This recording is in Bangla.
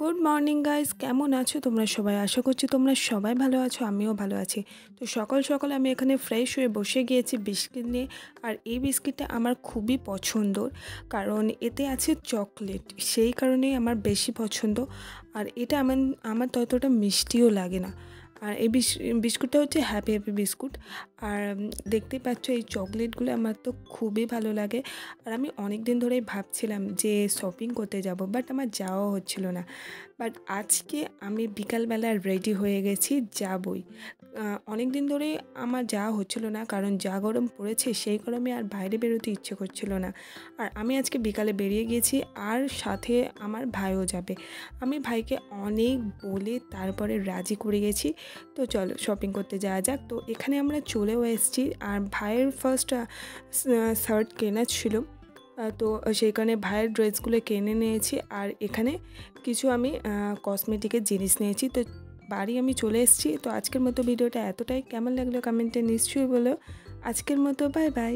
গুড মর্নিং গাইস, কেমন আছো তোমরা সবাই? আশা করছি তোমরা সবাই ভালো আছো, আমিও ভালো আছি। তো সকাল সকাল আমি এখানে ফ্রেশ হয়ে বসে গিয়েছি বিস্কিট নিয়ে। আর এই বিস্কিটটা আমার খুবই পছন্দর, কারণ এতে আছে চকলেট, সেই কারণেই আমার বেশি পছন্দ। আর এটা আমার আমার ততটা মিষ্টিও লাগে না। আর এই বিস্কুটটা হচ্ছে হ্যাপি হ্যাপি বিস্কুট। আর দেখতেই পাচ্ছ এই চকলেটগুলো আমার তো খুবই ভালো লাগে। আর আমি অনেক দিন ধরেই ভাবছিলাম যে শপিং করতে যাব, বাট আমার যাওয়া হচ্ছিল না। বাট আজকে আমি বিকালবেলা রেডি হয়ে গেছি, যাবই। অনেক দিন ধরেই আমার যাওয়া হচ্ছিল না, কারণ যা গরম পড়েছে সেই গরমে আর বাইরে বেরোতে ইচ্ছে করছিল না। আর আমি আজকে বিকালে বেরিয়ে গেছি, আর সাথে আমার ভাইও যাবে। আমি ভাইকে অনেক বলে তারপরে রাজি করে গেছি। তো চলো শপিং করতে যাওয়া যাক। তো এখানে আমরা চলেও এসেছি। আর ভাইয়ের ফার্স্ট শার্ট কেনা ছিল, তো সেই কারণে ভাইয়ের ড্রেসগুলো কিনে নিয়েছি। আর এখানে কিছু আমি কসমেটিকের জিনিস নিয়েছি। তো বাড়ি আমি চলে এসেছি। তো আজকের মতো ভিডিওটা এতটাই, কেমন লাগলো কমেন্টে নিশ্চয়ই বলো। আজকের মতো বাই বাই।